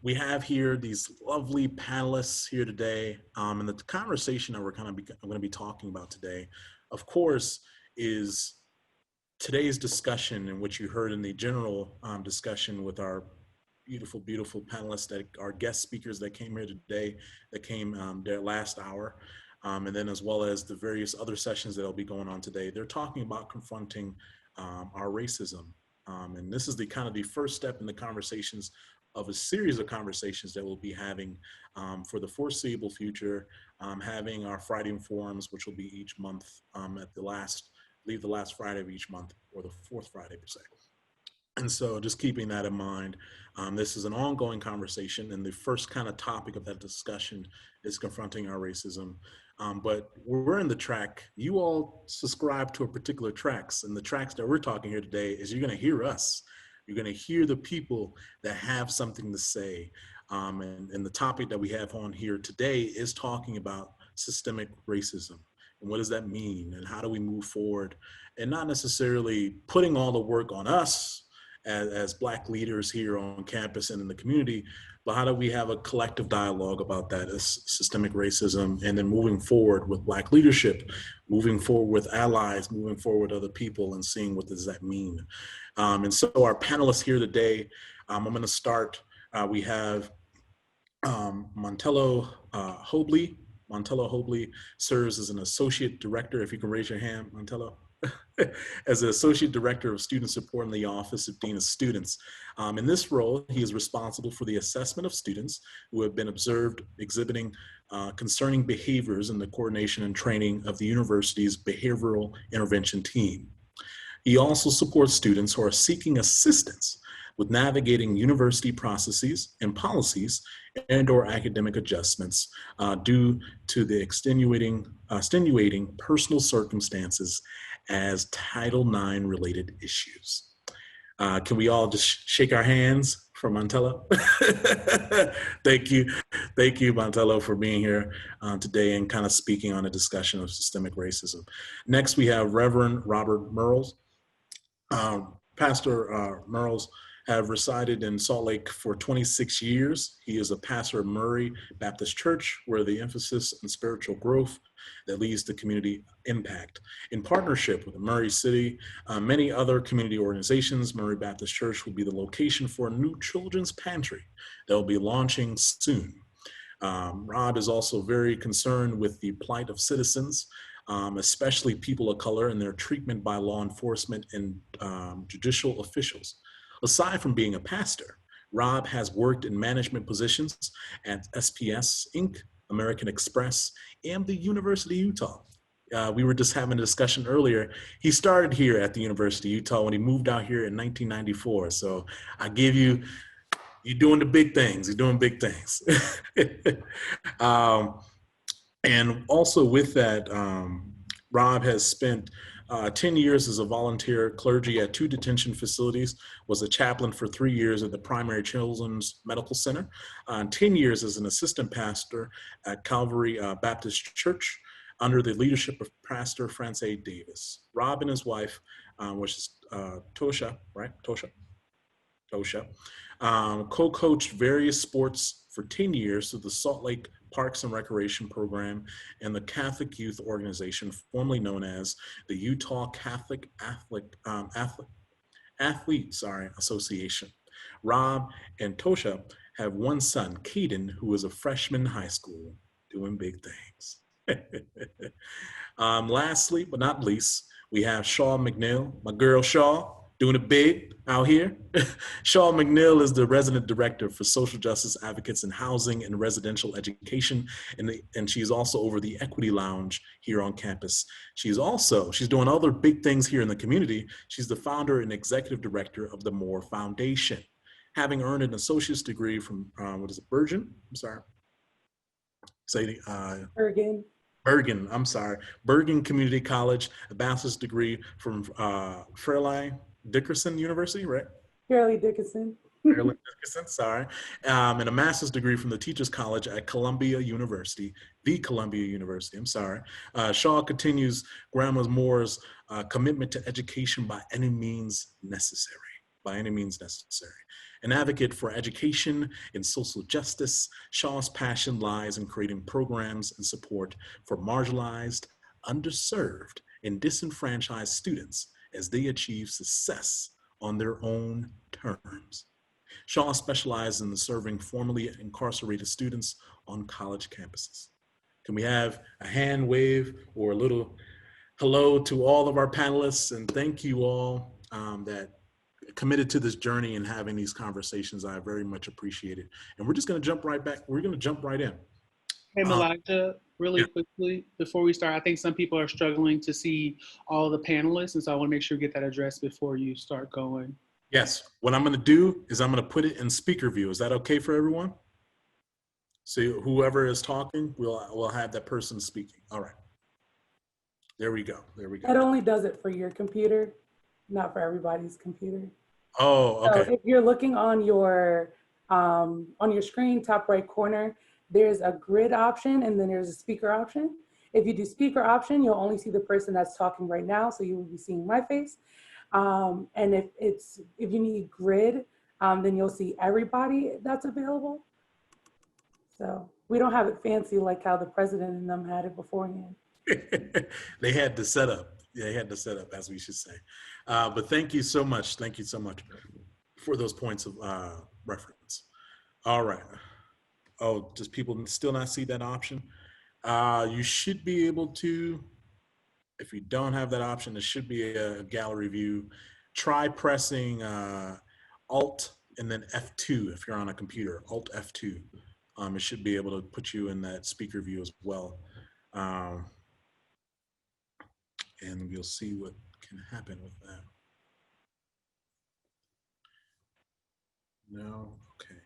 We have here these lovely panelists here today, and the conversation that I'm going to be talking about today, of course, is today's discussion, in which you heard in the general discussion with our beautiful, beautiful panelists, that our guest speakers that came here today, that came their last hour, and then as well as the various other sessions that will be going on today. They're talking about confronting our racism. And this is the kind of the first step in the conversations of a series of conversations that we'll be having for the foreseeable future, having our Friday forums, which will be each month at the last Friday of each month, or the fourth Friday per se. And so just keeping that in mind, this is an ongoing conversation, and the first kind of topic of that discussion is confronting our racism. But we're in the track. You all subscribe to a particular tracks, and the tracks that we're talking here today is you're going to hear us. You're going to hear the people that have something to say. And the topic that we have on here today is talking about systemic racism. And what does that mean? And how do we move forward? And not necessarily putting all the work on us as Black leaders here on campus and in the community, but how do we have a collective dialogue about that as systemic racism, and then moving forward with Black leadership, moving forward with allies, moving forward with other people, and seeing what does that mean. And so our panelists here today, I'm going to start. We have Montelleo Hobley. Montelleo Hobley serves as an associate director. If you can raise your hand, Montelleo. As an Associate Director of Student Support in the Office of Dean of Students. In this role, he is responsible for the assessment of students who have been observed exhibiting concerning behaviors in the coordination and training of the university's behavioral intervention team. He also supports students who are seeking assistance with navigating university processes and policies and/or academic adjustments due to the extenuating personal circumstances as Title IX related issues. Can we all just shake our hands for Montelleo? Thank you, Montelleo, for being here today and kind of speaking on a discussion of systemic racism. Next, we have Reverend Robert.merrills. Pastor Merrills have resided in Salt Lake for 26 years. He is a pastor of Murray Baptist Church, where the emphasis on spiritual growth that leads to community impact. In partnership with Murray City, many other community organizations, Murray Baptist Church will be the location for a new children's pantry that will be launching soon. Rob is also very concerned with the plight of citizens, especially people of color, and their treatment by law enforcement and judicial officials. Aside from being a pastor, Rob has worked in management positions at SPS Inc., American Express, and the University of Utah. We were just having a discussion earlier. He started here at the University of Utah when he moved out here in 1994. So I give you, you're doing the big things. You're doing big things. And also with that, Rob has spent 10 years as a volunteer clergy at 2 detention facilities, was a chaplain for 3 years at the Primary Children's Medical Center, 10 years as an assistant pastor at Calvary Baptist Church under the leadership of Pastor France A. Davis. Rob and his wife, which is Tosha, right? Tosha, co-coached various sports for 10 years through the Salt Lake Parks and Recreation Program and the Catholic Youth Organization, formerly known as the Utah Catholic Athlete Association. Rob and Tosha have one son, Caden, who is a freshman in high school, doing big things. Lastly, but not least, we have Shaw McNeil, my girl Shaw, doing it big out here. Shaw McNeil is the resident director for social justice advocates in housing and residential education, and she's also over the Equity Lounge here on campus. She's doing other big things here in the community. She's the founder and executive director of the Moore Foundation, having earned an associate's degree from Bergen? I'm sorry. Bergen Community College, a bachelor's degree from Fairleigh Dickinson University, right? Fairleigh Dickinson, sorry. And a master's degree from the Teachers College at Columbia University, I'm sorry. Shaw continues Grandma Moore's commitment to education by any means necessary. An advocate for education and social justice, Shaw's passion lies in creating programs and support for marginalized, underserved, and disenfranchised students as they achieve success on their own terms. Shaw specializes in serving formerly incarcerated students on college campuses. Can we have a hand wave or a little hello to all of our panelists, and thank you all that committed to this journey and having these conversations. I very much appreciate it. And we're just going to jump right back. We're going to jump right in. Hey, Meligha, really quickly, before we start, I think some people are struggling to see all the panelists, and so I want to make sure we get that addressed before you start going. Yes, what I'm going to do is I'm going to put it in speaker view. Is that okay for everyone? So whoever is talking, we'll have that person speaking. All right. There we go. There we go. That only does it for your computer, not for everybody's computer. Oh, okay. So if you're looking on your screen, top right corner, there's a grid option and then there's a speaker option. If you do speaker option, you'll only see the person that's talking right now, so you will be seeing my face. And if you need grid, then you'll see everybody that's available. So we don't have it fancy like how the president and them had it beforehand. They had the setup. They had the setup, as we should say. But thank you so much. Thank you so much for those points of reference. All right. Oh, does people still not see that option? You should be able to, if you don't have that option, there should be a gallery view. Try pressing Alt and then F2 if you're on a computer, Alt F2. It should be able to put you in that speaker view as well. And we'll see what can happen with that. No, okay.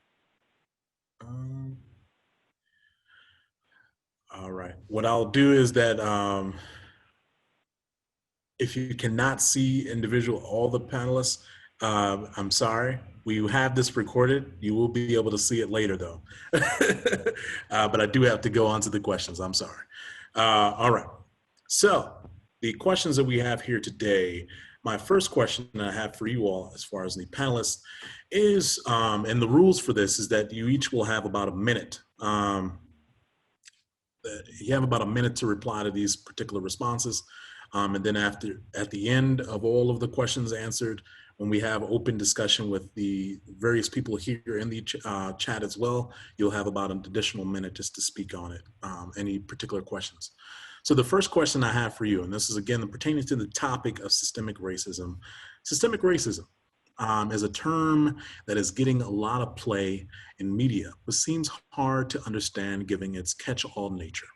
All right. What I'll do is that if you cannot see all the panelists, I'm sorry. We have this recorded. You will be able to see it later though. But I do have to go on to the questions. I'm sorry. All right. So the questions that we have here today, my first question that I have for you all as far as the panelists is, and the rules for this is that you each will have about a minute. You have about a minute to reply to these particular responses. And then at the end of all of the questions answered, when we have open discussion with the various people here in the chat as well, you'll have about an additional minute just to speak on it, any particular questions. So the first question I have for you, and this is again pertaining to the topic of systemic racism. Systemic racism is a term that is getting a lot of play in media, but seems hard to understand given its catch-all nature.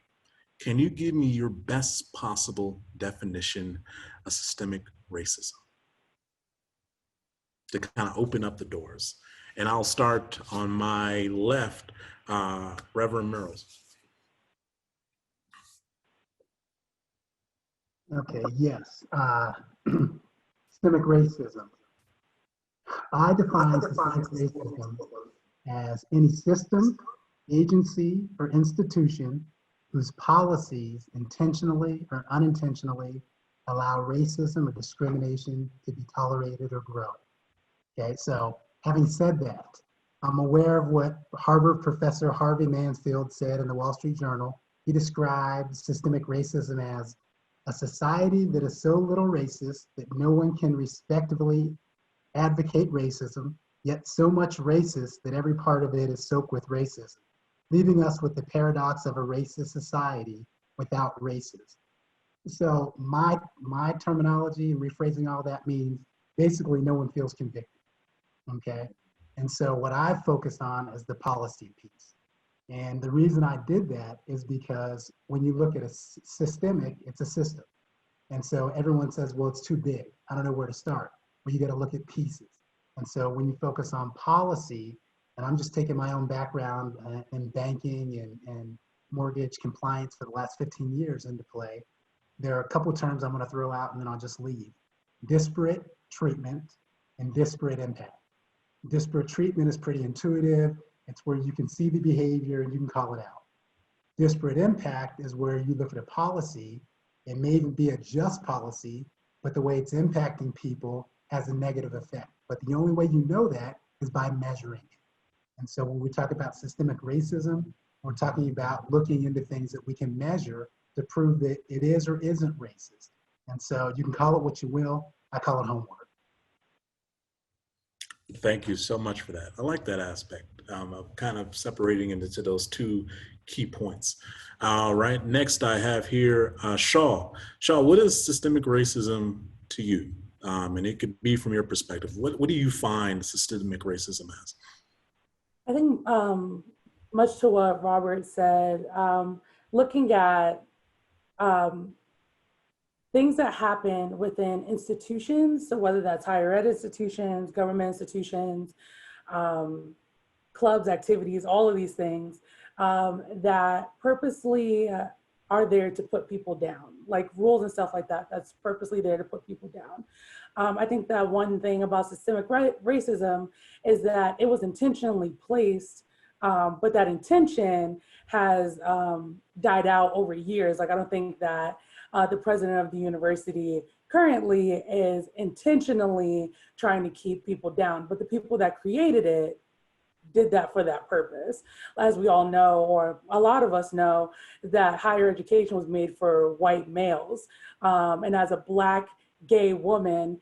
Can you give me your best possible definition of systemic racism? To kind of open up the doors. And I'll start on my left, Robert.merrills. Okay, yes. Systemic racism. I define systemic racism as any system, agency, or institution whose policies intentionally or unintentionally allow racism or discrimination to be tolerated or grow. Okay, so having said that, I'm aware of what Harvard professor Harvey Mansfield said in the Wall Street Journal. He described systemic racism as a society that is so little racist that no one can respectably advocate racism, yet so much racist that every part of it is soaked with racism, leaving us with the paradox of a racist society without racism. So my terminology and rephrasing all that means basically no one feels convicted. Okay, and so what I focus on is the policy piece. And the reason I did that is because when you look at a systemic, it's a system. And so everyone says, well, it's too big. I don't know where to start. Well, you got to look at pieces. And so when you focus on policy, and I'm just taking my own background in banking and mortgage compliance for the last 15 years into play, there are a couple of terms I'm going to throw out and then I'll just leave. Disparate treatment and disparate impact. Disparate treatment is pretty intuitive. It's where you can see the behavior and you can call it out. Disparate impact is where you look at a policy. It may even be a just policy, but the way it's impacting people has a negative effect. But the only way you know that is by measuring it. And so when we talk about systemic racism, we're talking about looking into things that we can measure to prove that it is or isn't racist. And so you can call it what you will. I call it homework. Thank you so much for that. I like that aspect of kind of separating into those two key points. All right, next I have here Shaw. Shaw, what is systemic racism to you? And it could be from your perspective. What do you find systemic racism as? I think much to what Robert said, looking at things that happen within institutions, so whether that's higher ed institutions, government institutions, clubs, activities, all of these things that purposely are there to put people down, like rules and stuff like that, that's purposely there to put people down. I think that one thing about systemic racism is that it was intentionally placed, but that intention has died out over years. Like, I don't think that the president of the university currently is intentionally trying to keep people down, but the people that created it did that for that purpose. As we all know, or a lot of us know, that higher education was made for white males. And as a Black gay woman,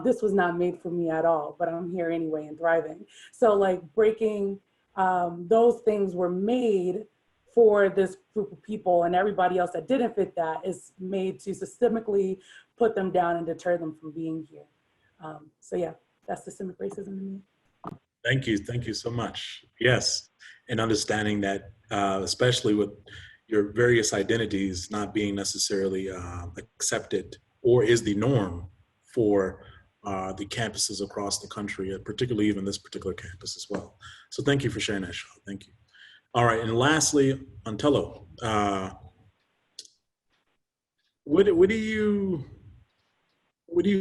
this was not made for me at all, but I'm here anyway and thriving. So like breaking those things were made for this group of people, and everybody else that didn't fit that is made to systemically put them down and deter them from being here. So yeah, that's systemic racism to me. Thank you so much. Yes, and understanding that, especially with your various identities not being necessarily accepted or is the norm for the campuses across the country, particularly even this particular campus as well. So thank you for sharing that, Shaw. Thank you. All right, and lastly, Montelleo, what do you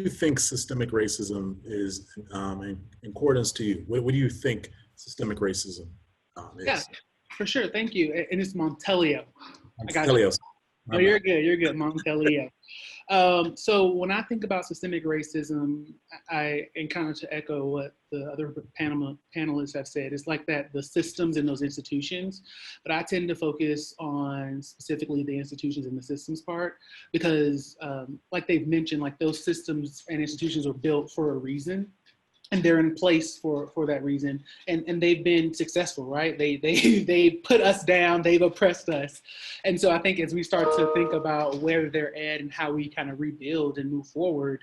think systemic racism is in accordance to you? What do you think systemic racism is? Yeah, for sure. Thank you. And it's Montelleo. Montelleo. No, you're good. You're good. Montelleo. So when I think about systemic racism, and kind of to echo what the other panelists have said, it's like that the systems in those institutions, but I tend to focus on specifically the institutions and the systems part, because like they've mentioned, like those systems and institutions are built for a reason. And they're in place for that reason, and they've been successful, right? They put us down, they've oppressed us, and so I think as we start to think about where they're at and how we kind of rebuild and move forward,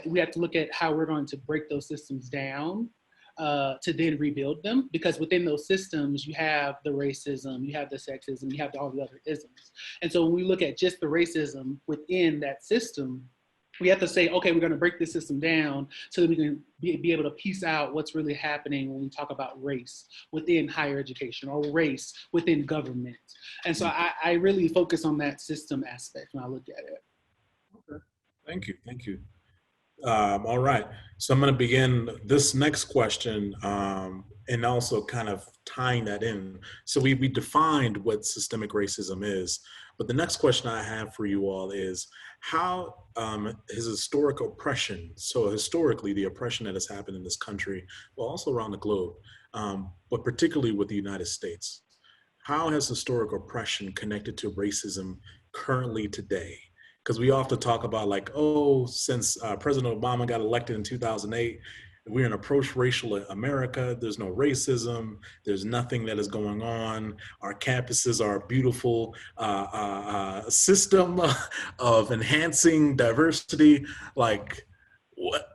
we have to look at how we're going to break those systems down to then rebuild them, because within those systems you have the racism, you have the sexism, you have all the other isms, and so when we look at just the racism within that system, we have to say, okay, we're going to break this system down so that we can be able to piece out what's really happening when we talk about race within higher education or race within government. And so I really focus on that system aspect when I look at it. Okay. Thank you. All right, so I'm going to begin this next question and also kind of tying that in. So we defined what systemic racism is, but the next question I have for you all is how has historic oppression, so historically the oppression that has happened in this country, well also around the globe, but particularly with the United States, how has historic oppression connected to racism currently today? Because we often talk about like, oh, since President Obama got elected in 2008, we're in a post-racial America. There's no racism. There's nothing that is going on. Our campuses are a beautiful system of enhancing diversity. Like, what?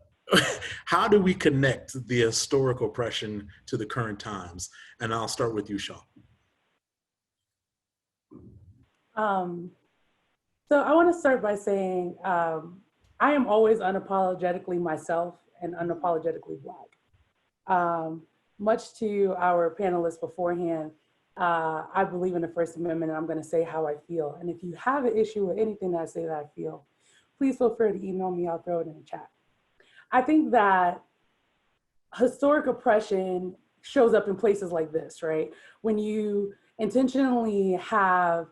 How do we connect the historic oppression to the current times? And I'll start with you, Shaw. So I want to start by saying I am always unapologetically myself and unapologetically Black. Much to our panelists beforehand, I believe in the First Amendment, and I'm going to say how I feel. And if you have an issue with anything that I say that I feel, please feel free to email me. I'll throw it in the chat. I think that historic oppression shows up in places like this, right? When you intentionally have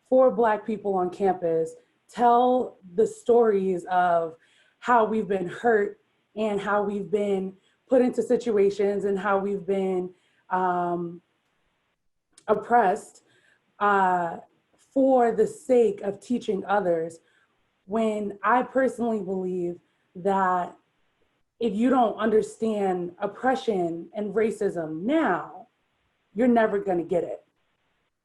4 Black people on campus tell the stories of how we've been hurt and how we've been put into situations and how we've been oppressed for the sake of teaching others, when I personally believe that if you don't understand oppression and racism now, you're never going to get it.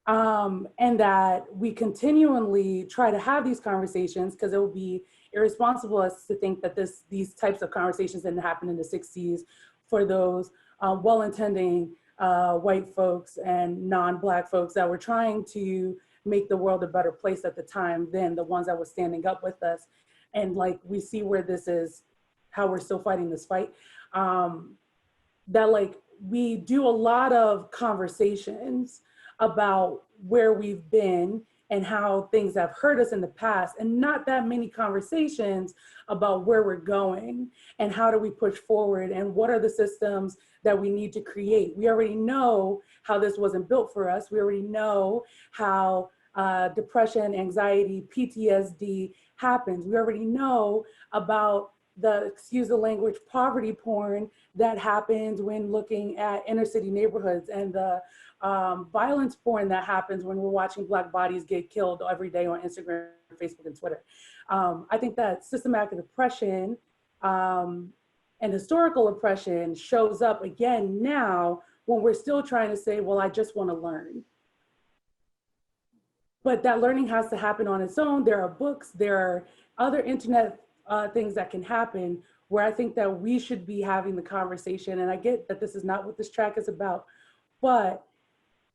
And that we continually try to have these conversations, because it would be irresponsible us to think that these types of conversations didn't happen in the 60s for those well-intending white folks and non-Black folks that were trying to make the world a better place at the time than the ones that were standing up with us. And like, we see where this is, how we're still fighting this fight. That like, we do a lot of conversations about where we've been and how things have hurt us in the past, and not that many conversations about where we're going and how do we push forward and what are the systems that we need to create. We already know how this wasn't built for us. We already know how depression, anxiety, PTSD happens. We already know about the, excuse the language, poverty porn that happens when looking at inner city neighborhoods, and the violence porn that happens when we're watching Black bodies get killed every day on Instagram, Facebook, and Twitter. I think that systematic oppression and historical oppression shows up again now when we're still trying to say, well, I just want to learn. But that learning has to happen on its own. There are books, there are other internet things that can happen, where I think that we should be having the conversation. And I get that this is not what this track is about, but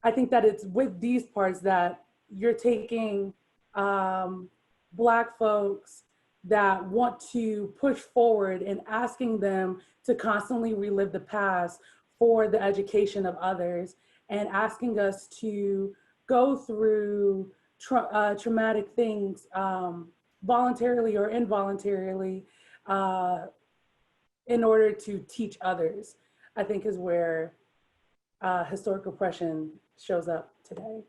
I think that it's with these parts that you're taking Black folks that want to push forward and asking them to constantly relive the past for the education of others, and asking us to go through traumatic things voluntarily or involuntarily in order to teach others, I think is where historic oppression shows up today.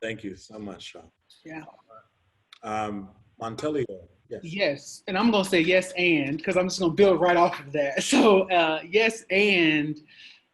Thank you so much, Sean. Yeah. Montelleo, yes. Yes, and I'm gonna say yes and, because I'm just gonna build right off of that. So yes and,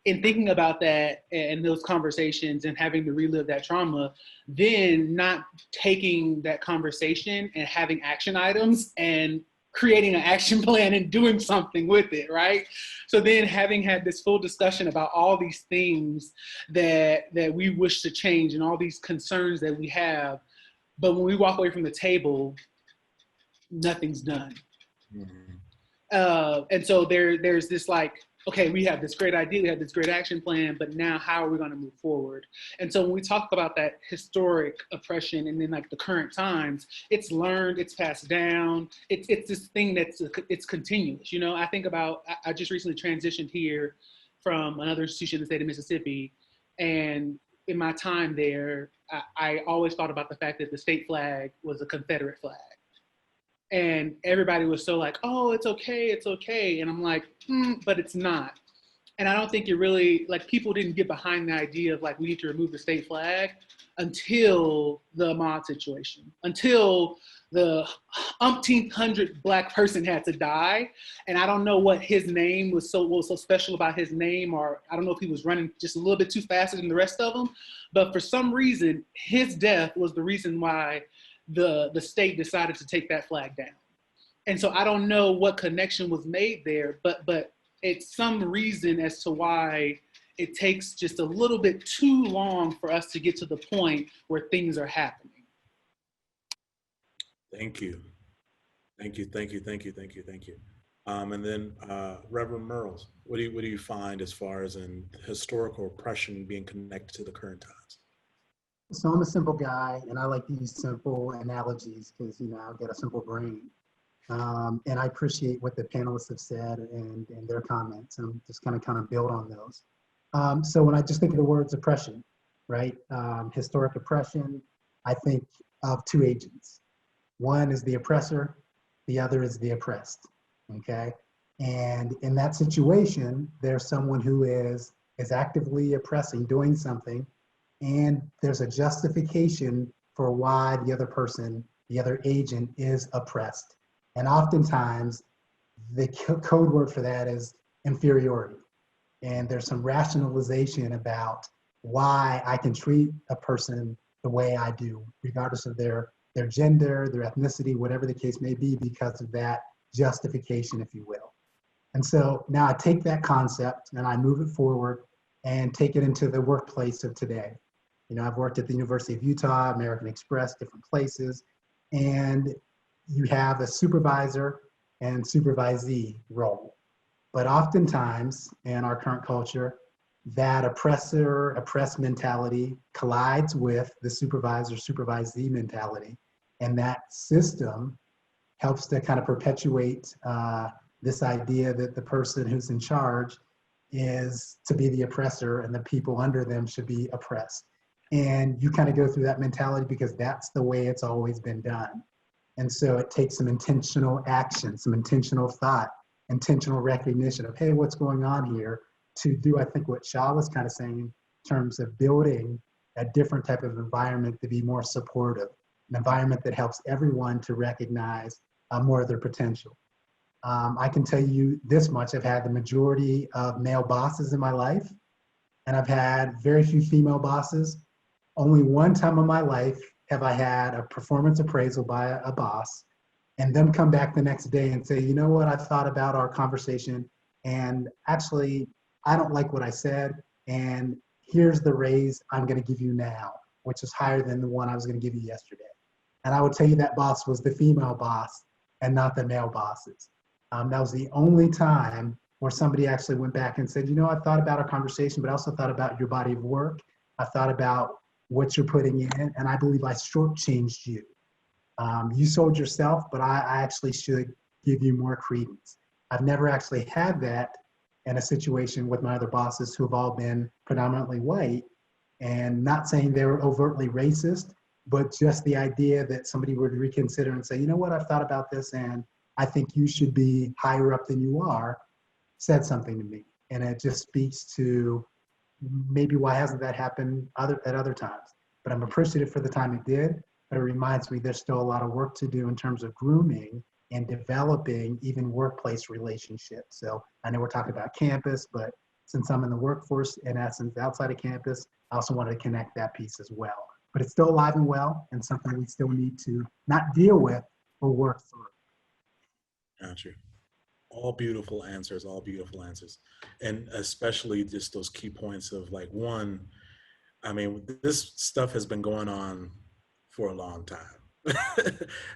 in thinking about that and those conversations and having to relive that trauma, then not taking that conversation and having action items and creating an action plan and doing something with it, right? So then having had this full discussion about all these things that we wish to change and all these concerns that we have, but when we walk away from the table, nothing's done. Mm-hmm. And so there's this like, okay, we have this great idea, we have this great action plan, but now how are we going to move forward? And so when we talk about that historic oppression and then like the current times, it's learned, it's passed down, it's this thing it's continuous. You know, I think about, I just recently transitioned here from another institution in the state of Mississippi, and in my time there, I always thought about the fact that the state flag was a Confederate flag. And everybody was so like, oh, it's okay. And I'm like, but it's not. And I don't think it really, like, people didn't get behind the idea of like, we need to remove the state flag until the Ahmaud situation, until the umpteenth hundred Black person had to die. And I don't know what his name was so special about his name, or I don't know if he was running just a little bit too faster than the rest of them. But for some reason, his death was the reason why the state decided to take that flag down. And so I don't know what connection was made there, but it's some reason as to why it takes just a little bit too long for us to get to the point where things are happening. Thank you. And then Robert.merrills, what do you find as far as in historical oppression being connected to the current times? So I'm a simple guy, and I like to use simple analogies because, you know, I've got a simple brain. And I appreciate what the panelists have said and their comments. I'm just kind of build on those. So when I just think of the words oppression, right? Historic oppression, I think of two agents. One is the oppressor, the other is the oppressed, okay? And in that situation, there's someone who is actively oppressing, doing something, and there's a justification for why the other person, the other agent, is oppressed. And oftentimes, the code word for that is inferiority. And there's some rationalization about why I can treat a person the way I do, regardless of their gender, their ethnicity, whatever the case may be, because of that justification, if you will. And so now I take that concept and I move it forward and take it into the workplace of today. You know, I've worked at the University of Utah, American Express, different places, and you have a supervisor and supervisee role. But oftentimes in our current culture, that oppressor-oppressed mentality collides with the supervisor-supervisee mentality. And that system helps to kind of perpetuate this idea that the person who's in charge is to be the oppressor and the people under them should be oppressed. And you kind of go through that mentality because that's the way it's always been done. And so it takes some intentional action, some intentional thought, intentional recognition of, hey, what's going on here, to do, I think, what Shah was kind of saying in terms of building a different type of environment to be more supportive, an environment that helps everyone to recognize more of their potential. I can tell you this much: I've had the majority of male bosses in my life, and I've had very few female bosses. Only one time in my life have I had a performance appraisal by a boss and them come back the next day and say, you know what, I thought about our conversation and actually I don't like what I said, and here's the raise I'm going to give you now, which is higher than the one I was going to give you yesterday. And I would tell you that boss was the female boss and not the male bosses. That was the only time where somebody actually went back and said, you know, I thought about our conversation, but I also thought about your body of work. I thought about what you're putting in, and I believe I shortchanged you. You sold yourself, but I actually should give you more credence. I've never actually had that in a situation with my other bosses who have all been predominantly white, and not saying they were overtly racist, but just the idea that somebody would reconsider and say, you know what, I've thought about this and I think you should be higher up than you are, said something to me. And it just speaks to maybe why hasn't that happened at other times. But I'm appreciative for the time it did, but it reminds me there's still a lot of work to do in terms of grooming and developing even workplace relationships. So I know we're talking about campus, but since I'm in the workforce, in essence, outside of campus, I also wanted to connect that piece as well. But it's still alive and well, and something we still need to not deal with, but work through. Got you. All beautiful answers, all beautiful answers. And especially just those key points of like, one, I mean, this stuff has been going on for a long time.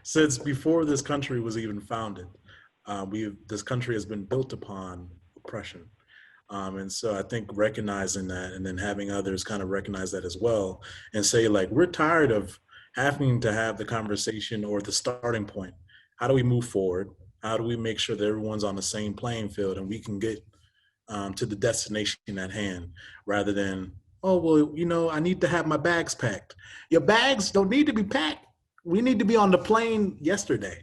Since before this country was even founded, this country has been built upon oppression. And so I think recognizing that and then having others kind of recognize that as well and say, like, we're tired of having to have the conversation or the starting point. How do we move forward? How do we make sure that everyone's on the same playing field and we can get to the destination at hand rather than, oh, well, you know, I need to have my bags packed. Your bags don't need to be packed. We need to be on the plane yesterday.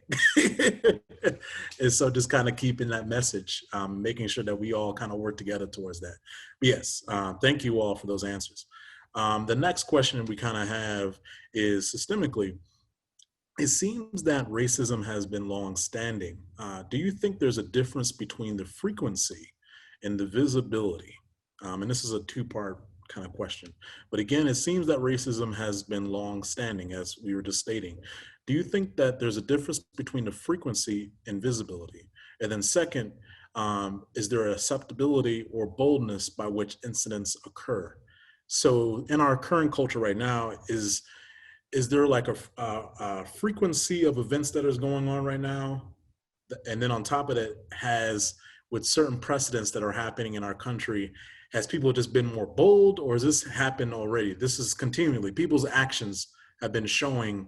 And so just kind of keeping that message, making sure that we all kind of work together towards that. But yes, thank you all for those answers. The next question we kind of have is systemically. It seems that racism has been long-standing. Do you think there's a difference between the frequency and the visibility? And this is a two-part kind of question. But again, it seems that racism has been long-standing, as we were just stating. Do you think that there's a difference between the frequency and visibility? And then second, is there a susceptibility or boldness by which incidents occur? So in our current culture right now, is there like a frequency of events that is going on right now? And then on top of that, with certain precedents that are happening in our country, has people just been more bold, or has this happened already? This is continually, people's actions have been showing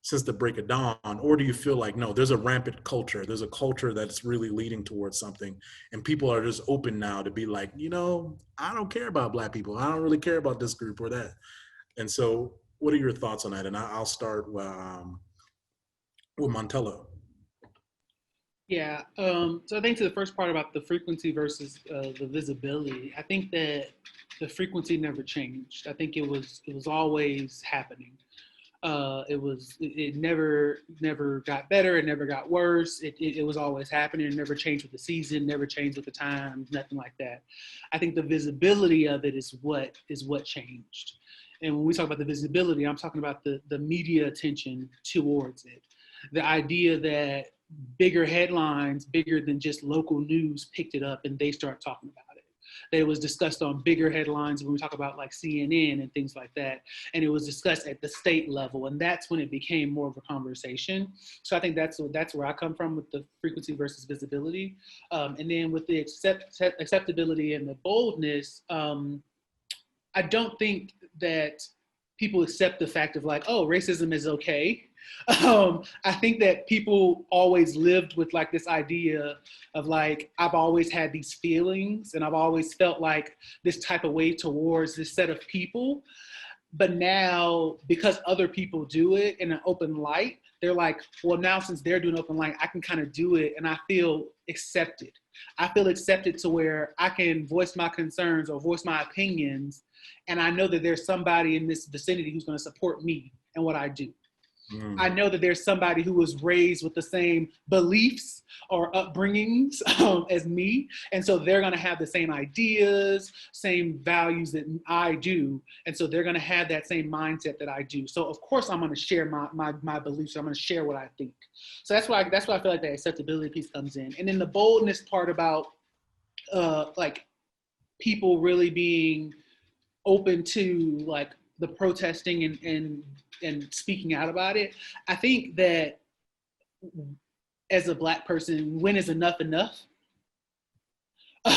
since the break of dawn, or do you feel like, no, there's a rampant culture, there's a culture that's really leading towards something, and people are just open now to be like, you know, I don't care about Black people, I don't really care about this group or that. And so what are your thoughts on that? And I'll start with Montelleo. Yeah, so I think to the first part about the frequency versus the visibility, I think that the frequency never changed. I think it was always happening. It never got better. It never got worse. It was always happening. It never changed with the season, never changed with the times, nothing like that. I think the visibility of it is what changed. And when we talk about the visibility, I'm talking about the media attention towards it. The idea that bigger headlines, bigger than just local news, picked it up and they start talking about it. That it was discussed on bigger headlines when we talk about like CNN and things like that. And it was discussed at the state level. And that's when it became more of a conversation. So I think that's where I come from with the frequency versus visibility. And then with the acceptability and the boldness, I don't think that people accept the fact of like, oh, racism is okay. I think that people always lived with like this idea of like, I've always had these feelings and I've always felt like this type of way towards this set of people. But now, because other people do it in an open light, they're like, well, now since they're doing open light, I can kind of do it and I feel accepted. I feel accepted to where I can voice my concerns or voice my opinions. And I know that there's somebody in this vicinity who's going to support me and what I do. I know that there's somebody who was raised with the same beliefs or upbringings as me. And so they're going to have the same ideas, same values that I do. And so they're going to have that same mindset that I do. So of course I'm going to share my beliefs. I'm going to share what I think. So that's why I feel like the acceptability piece comes in. And then the boldness part about like people really being open to like the protesting and speaking out about it. I think that as a Black person, when is enough enough?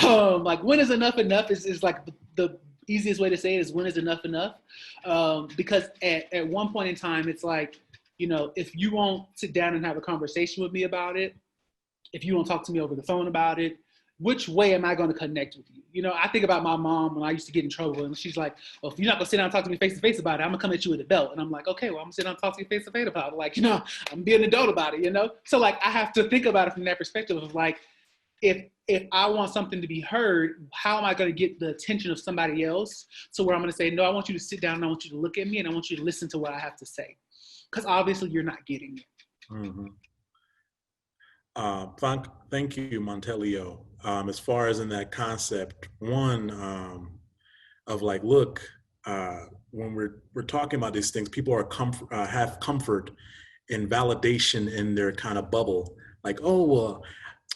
Like when is enough enough is like the easiest way to say it is when is enough enough? Because at one point in time, it's like, you know, if you won't sit down and have a conversation with me about it, if you won't talk to me over the phone about it, which way am I going to connect with you? You know, I think about my mom when I used to get in trouble and she's like, well, if you're not going to sit down and talk to me face to face about it, I'm going to come at you with a belt. And I'm like, okay, well, I'm going to sit down and talk to you face to face about it. Like, you know, I'm being an adult about it, you know? So like, I have to think about it from that perspective of like, if I want something to be heard, how am I going to get the attention of somebody else? So where I'm going to say, no, I want you to sit down and I want you to look at me and I want you to listen to what I have to say. Because obviously you're not getting it. Mm-hmm. Thank you, Montelleo. As far as in that concept, one of like, look, when we're talking about these things, people are have comfort in validation in their kind of bubble. Like, oh, well,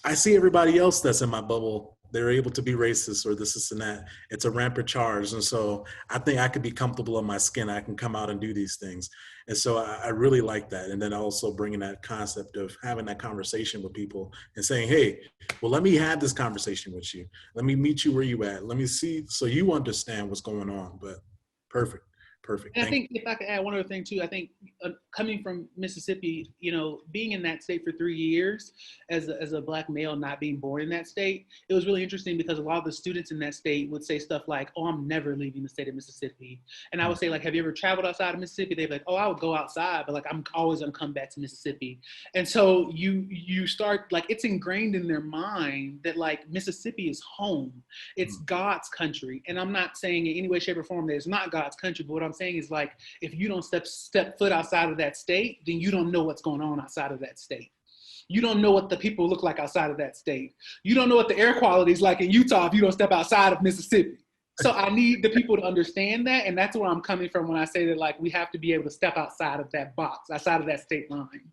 I see everybody else that's in my bubble. They're able to be racist or this and that. It's a rampant charge. And so I think I could be comfortable in my skin. I can come out and do these things. And so I really like that. And then also bringing that concept of having that conversation with people and saying, hey, well, let me have this conversation with you. Let me meet you where you at. Let me see, so you understand what's going on. But perfect. And I think if I could add one other thing too, I think coming from Mississippi, you know, being in that state for 3 years as a Black male, not being born in that state, it was really interesting because a lot of the students in that state would say stuff like, oh, I'm never leaving the state of Mississippi. And I would say like, have you ever traveled outside of Mississippi? They'd be like, oh, I would go outside, but like, I'm always gonna come back to Mississippi. And so you start, like, it's ingrained in their mind that like Mississippi is home. It's God's country. And I'm not saying in any way, shape or form that it's not God's country, but what I'm saying is like, if you don't step foot outside of that state, then you don't know what's going on outside of that state. You don't know what the people look like outside of that state. You don't know what the air quality is like in Utah if you don't step outside of Mississippi. So I need the people to understand that. And that's where I'm coming from when I say that like, we have to be able to step outside of that box, outside of that state line.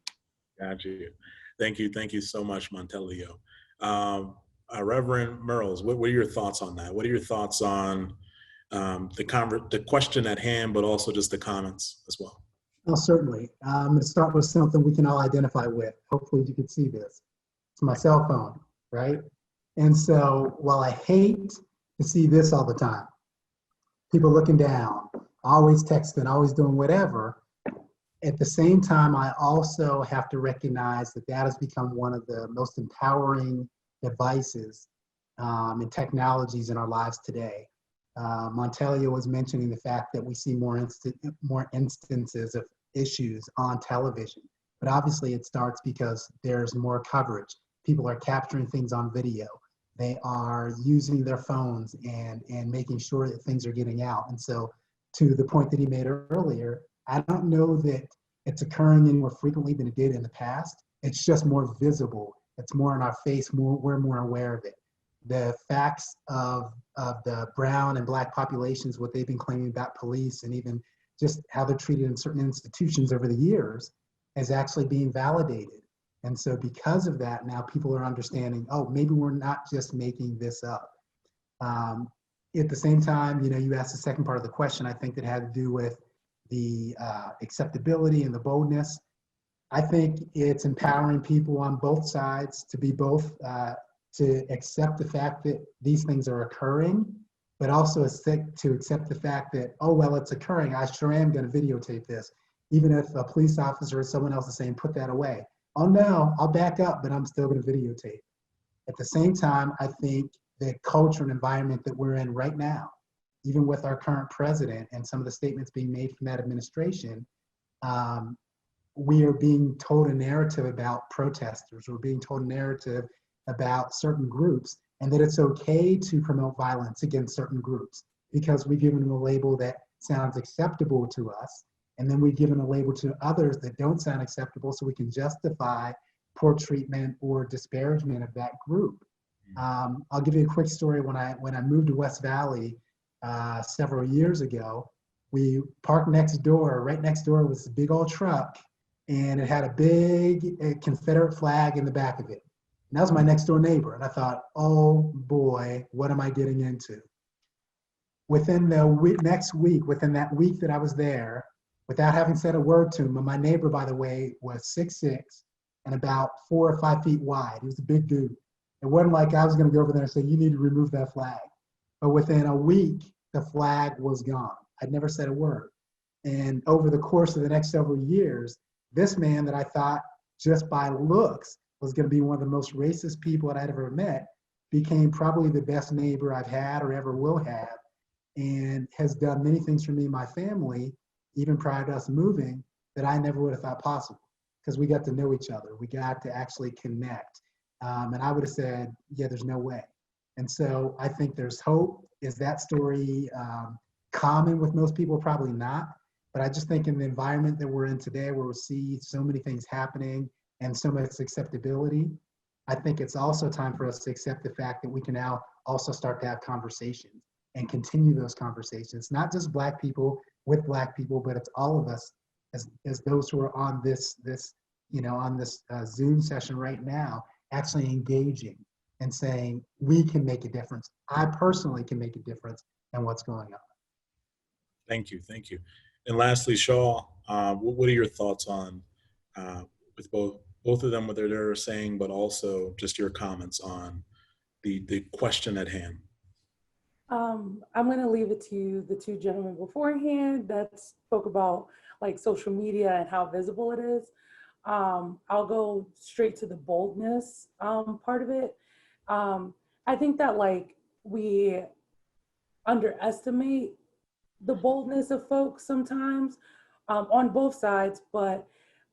Got you. Thank you. Thank you so much, Montelleo. Reverend.merrills, what are your thoughts on that? What are your thoughts on the question at hand, but also just the comments as well? Well, certainly. I'm going to start with something we can all identify with. Hopefully you can see this. It's my cell phone, right? And so while I hate to see this all the time, people looking down, always texting, always doing whatever, at the same time, I also have to recognize that that has become one of the most empowering devices and technologies in our lives today. Montelleo was mentioning the fact that we see more instances of issues on television, but obviously it starts because there's more coverage. People are capturing things on video. They are using their phones and making sure that things are getting out. And so to the point that he made earlier, I don't know that it's occurring any more frequently than it did in the past. It's just more visible. It's more in our face. We're more aware of it. The facts of the brown and black populations, what they've been claiming about police, and even just how they're treated in certain institutions over the years, is actually being validated. And so because of that, now people are understanding, oh, maybe we're not just making this up. At the same time, you asked the second part of the question, I think that had to do with the acceptability and the boldness. I think it's empowering people on both sides to be both, to accept the fact that these things are occurring, but also to accept the fact that, oh, well, it's occurring. I sure am going to videotape this. Even if a police officer or someone else is saying, put that away. Oh, no, I'll back up, but I'm still going to videotape. At the same time, I think the culture and environment that we're in right now, even with our current president and some of the statements being made from that administration, we are being told a narrative about protesters. We're being told a narrative about certain groups, and that it's okay to promote violence against certain groups because we've given them a label that sounds acceptable to us, and then we've given a label to others that don't sound acceptable so we can justify poor treatment or disparagement of that group. I'll give you a quick story. When I moved to West Valley several years ago, we parked next door. Right next door was a big old truck, and it had a big Confederate flag in the back of it. And that was my next door neighbor. And I thought, oh boy, what am I getting into? Within the next week, within that week that I was there, without having said a word to him, and my neighbor, by the way, was 6'6" and about 4 or 5 feet wide. He was a big dude. It wasn't like I was going to go over there and say, you need to remove that flag. But within a week, the flag was gone. I'd never said a word. And over the course of the next several years, this man that I thought just by looks was going to be one of the most racist people that I'd ever met became probably the best neighbor I've had or ever will have, and has done many things for me and my family, even prior to us moving, that I never would have thought possible, because we got to know each other. We got to actually connect. And I would have said, yeah, there's no way. And so I think there's hope. Is that story common with most people? Probably not. But I just think in the environment that we're in today, where we see so many things happening and so much acceptability, I think it's also time for us to accept the fact that we can now also start to have conversations and continue those conversations, not just Black people with Black people, but it's all of us as those who are on this Zoom session right now, actually engaging and saying, we can make a difference. I personally can make a difference in what's going on. Thank you. And lastly, Shaw, what are your thoughts on, with both of them, what they're saying, but also just your comments on the question at hand? I'm going to leave it to the two gentlemen beforehand that spoke about like social media and how visible it is. I'll go straight to the boldness part of it. I think that like we underestimate the boldness of folks sometimes on both sides, but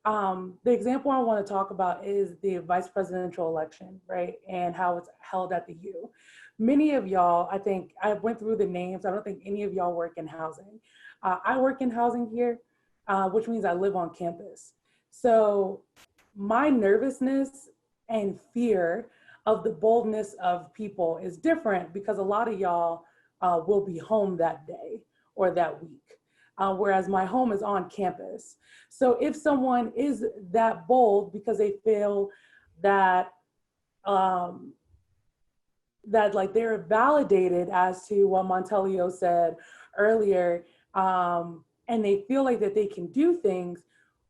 the example I want to talk about is the vice presidential election, right? And how it's held at the U. Many of y'all, I think I went through the names. I don't think any of y'all work in housing. I work in housing here, which means I live on campus. So my nervousness and fear of the boldness of people is different because a lot of y'all will be home that day or that week. Whereas my home is on campus. So if someone is that bold because they feel that that like they're validated as to what Montelleo said earlier, and they feel like that they can do things,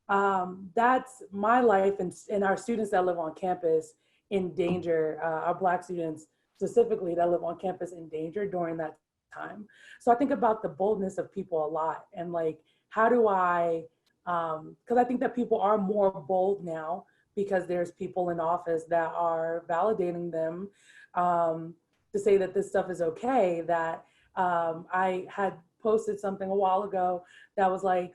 that's my life and our students that live on campus in danger, our Black students specifically that live on campus in danger during that time. So I think about the boldness of people a lot, and like, how do I, because I think that people are more bold now because there's people in office that are validating them to say that this stuff is okay. That I had posted something a while ago that was like,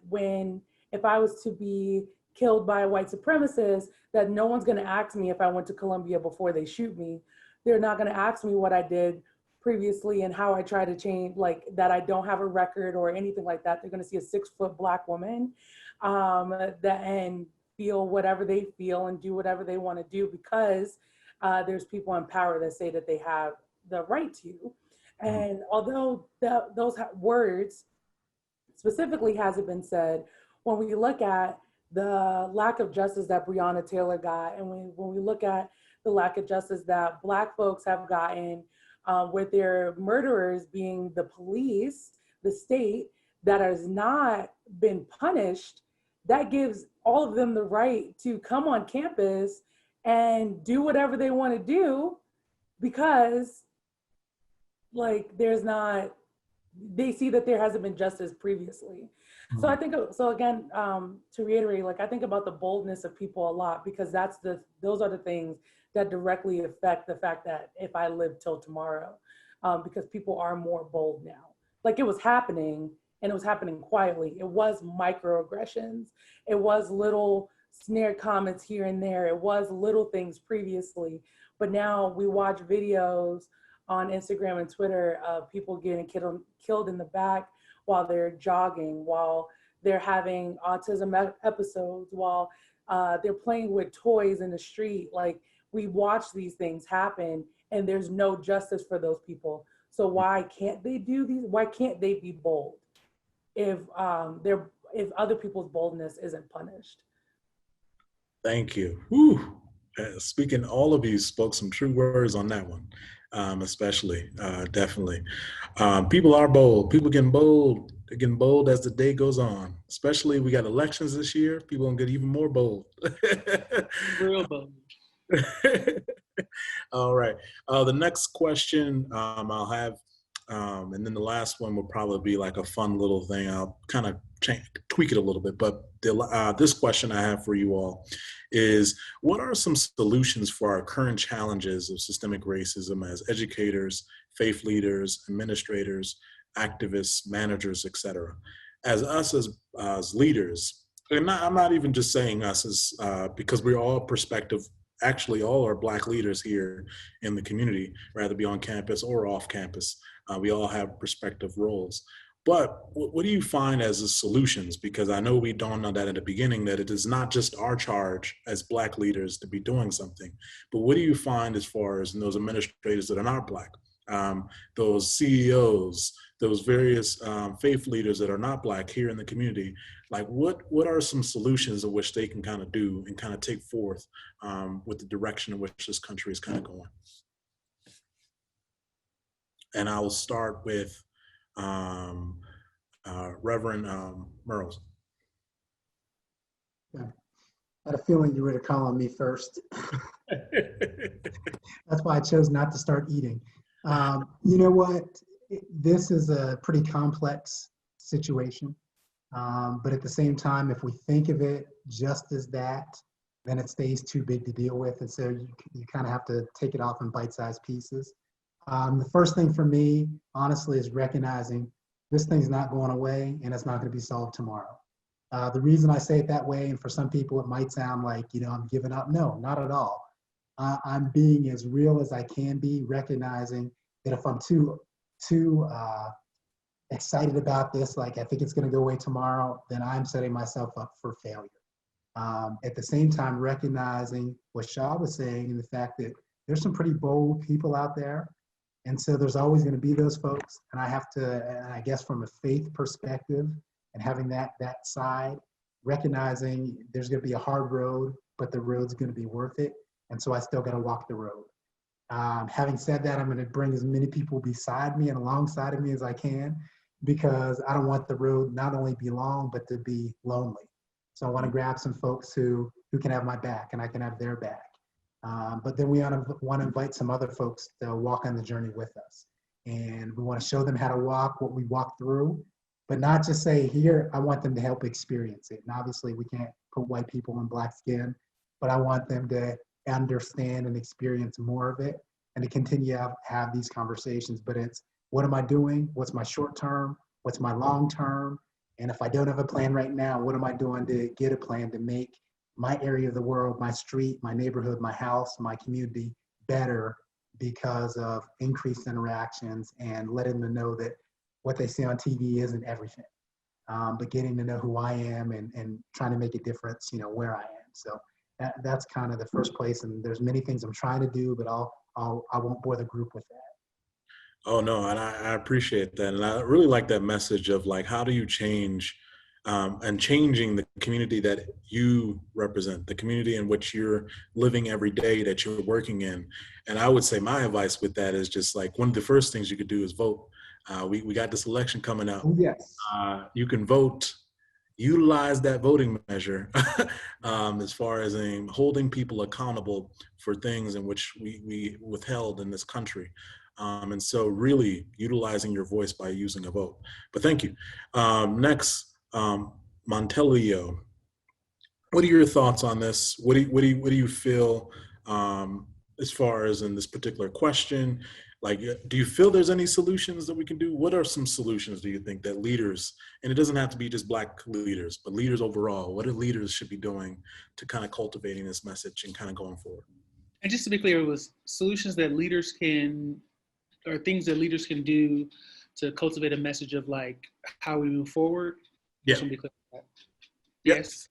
if I was to be killed by a white supremacist, that no one's gonna ask me if I went to Columbia before they shoot me. They're not gonna ask me what I did previously and how I try to change, like that I don't have a record or anything like that. They're going to see a 6-foot Black woman that and feel whatever they feel and do whatever they want to do because there's people in power that say that they have the right to. And although those words specifically hasn't been said, when we look at the lack of justice that Breonna Taylor got, and when we look at the lack of justice that Black folks have gotten with their murderers being the police, the state, that has not been punished, that gives all of them the right to come on campus and do whatever they want to do because like there's not, they see that there hasn't been justice previously. So I think, so again, to reiterate, like I think about the boldness of people a lot because those are the things that directly affect the fact that if I live till tomorrow, because people are more bold now. Like it was happening and it was happening quietly. It was microaggressions. It was little snare comments here and there. It was little things previously, but now we watch videos on Instagram and Twitter of people getting killed in the back while they're jogging, while they're having autism episodes, while they're playing with toys in the street. Like we watch these things happen and there's no justice for those people. So why can't they do these? Why can't they be bold if other people's boldness isn't punished? Thank you. Whew. Speaking, all of you spoke some true words on that one, especially, definitely. People are bold. People getting bold. They're getting bold as the day goes on. Especially, we got elections this year. People gonna get even more bold. Real bold. All right. The next question I'll have, and then the last one will probably be like a fun little thing. I'll kind of tweak it a little bit. But this question I have for you all is, what are some solutions for our current challenges of systemic racism as educators, faith leaders, administrators, activists, managers, etc.? As us as leaders, and I'm not even just saying us as because we're all actually all are Black leaders here in the community, rather be on campus or off campus. We all have respective roles. But what do you find as the solutions? Because I know we dawned on that in the beginning, that it is not just our charge as Black leaders to be doing something. But what do you find as far as those administrators that are not Black, those CEOs, those various faith leaders that are not Black here in the community? Like what are some solutions of which they can kind of do and kind of take forth with the direction in which this country is kind of going? And I will start with Reverend.merrills. Yeah. I had a feeling you were to call on me first. That's why I chose not to start eating. You know what? This is a pretty complex situation. But at the same time, if we think of it just as that, then it stays too big to deal with. And so you kind of have to take it off in bite-sized pieces. The first thing for me, honestly, is recognizing this thing's not going away and it's not going to be solved tomorrow. The reason I say it that way, and for some people it might sound like, I'm giving up. No, not at all. I'm being as real as I can be, recognizing that if I'm too excited about this, like I think it's going to go away tomorrow, then I'm setting myself up for failure. At the same time, recognizing what Shaw was saying and the fact that there's some pretty bold people out there. And so there's always going to be those folks. And I have to, and I guess from a faith perspective and having that side, recognizing there's going to be a hard road, but the road's going to be worth it. And so I still got to walk the road. Having said that, I'm going to bring as many people beside me and alongside of me as I can, because I don't want the road not only be long, but to be lonely. So I want to grab some folks who can have my back and I can have their back. But then we want to invite some other folks to walk on the journey with us. And we want to show them how to walk what we walk through, but not just say, here, I want them to help experience it. And obviously we can't put white people in Black skin, but I want them to understand and experience more of it and to continue to have these conversations. But it's, what am I doing? What's my short term? What's my long term? And if I don't have a plan right now, what am I doing to get a plan to make my area of the world, my street, my neighborhood, my house, my community better because of increased interactions and letting them know that what they see on TV isn't everything, but getting to know who I am and trying to make a difference, where I am. So that's kind of the first place. And there's many things I'm trying to do, but I won't bore the group with that. Oh no, and I appreciate that, and I really like that message of like, how do you change, and changing the community that you represent, the community in which you're living every day, that you're working in. And I would say my advice with that is just like, one of the first things you could do is vote. We got this election coming up. Oh, yes. You can vote. Utilize that voting measure as far as holding people accountable for things in which we withheld in this country. And so really utilizing your voice by using a vote. But thank you. Next, Montelleo, what are your thoughts on this? What do you feel as far as in this particular question? Like, do you feel there's any solutions that we can do? What are some solutions do you think that leaders, and it doesn't have to be just Black leaders, but leaders overall, what do leaders should be doing to kind of cultivating this message and kind of going forward? And just to be clear, it was solutions that leaders can, or things that leaders can do to cultivate a message of like how we move forward. Yeah. Just to be clear with that. Yep. Yes.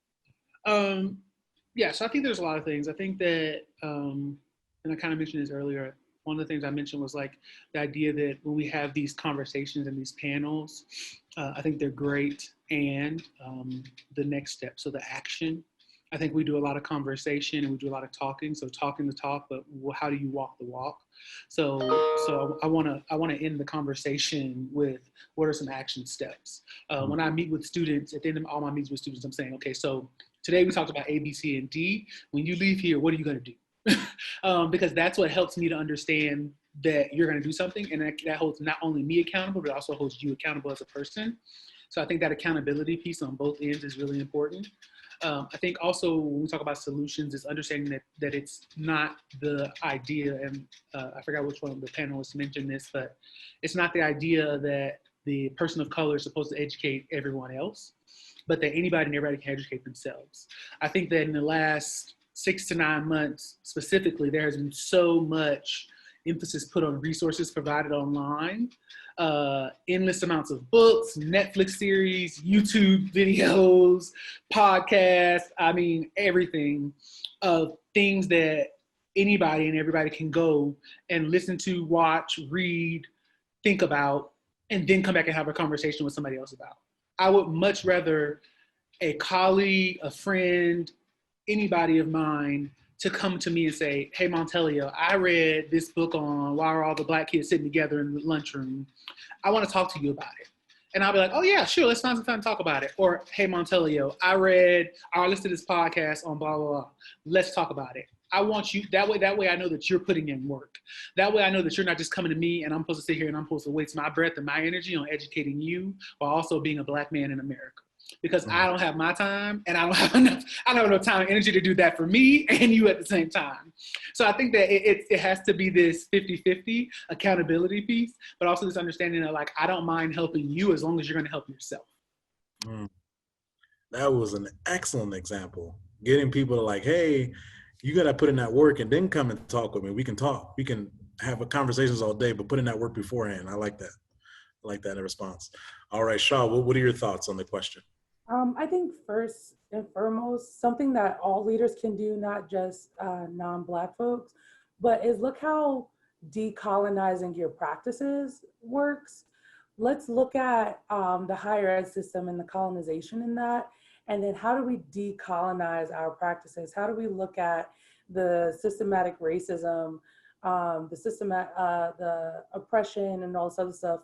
Yeah, so I think there's a lot of things. I think that, and I kind of mentioned this earlier, one of the things I mentioned was like the idea that when we have these conversations and these panels, I think they're great. And the next step, so the action, I think we do a lot of conversation and we do a lot of talking. So talking the talk, but how do you walk the walk? So I want to end the conversation with what are some action steps. When I meet with students, at the end of all my meetings with students, I'm saying, okay, so today we talked about A, B, C, and D. When you leave here, what are you going to do? Because that's what helps me to understand that you're going to do something, and that holds not only me accountable, but also holds you accountable as a person. So I think that accountability piece on both ends is really important. I think also when we talk about solutions, is understanding that it's not the idea, and I forgot which one of the panelists mentioned this, but it's not the idea that the person of color is supposed to educate everyone else, but that anybody and everybody can educate themselves. I think that in the last 6 to 9 months specifically, there has been so much emphasis put on resources provided online, endless amounts of books, Netflix series, YouTube videos, podcasts, I mean, everything of things that anybody and everybody can go and listen to, watch, read, think about, and then come back and have a conversation with somebody else about. I would much rather a colleague, a friend, anybody of mine to come to me and say, hey, Montelleo, I read this book on why are all the Black kids sitting together in the lunchroom. I want to talk to you about it. And I'll be like, oh yeah, sure, let's find some time to talk about it. Or, hey, Montelleo, I listened to this podcast on blah, blah, blah. Let's talk about it. I want you, that way I know that you're putting in work. That way I know that you're not just coming to me and I'm supposed to sit here and I'm supposed to waste my breath and my energy on educating you while also being a Black man in America. Because I don't have my time and I don't have enough time and energy to do that for me and you at the same time. So I think that it has to be this 50-50 accountability piece, but also this understanding that like, I don't mind helping you as long as you're going to help yourself. That was an excellent example. Getting people to like, hey, you got to put in that work and then come and talk with me. We can talk. We can have conversations all day, but put in that work beforehand. I like that. I like that in response. All right, Shaw, what are your thoughts on the question? I think first and foremost, something that all leaders can do, not just non-Black folks, but is look how decolonizing your practices works. Let's look at the higher ed system and the colonization in that, and then how do we decolonize our practices? How do we look at the systematic racism, the oppression and all this other stuff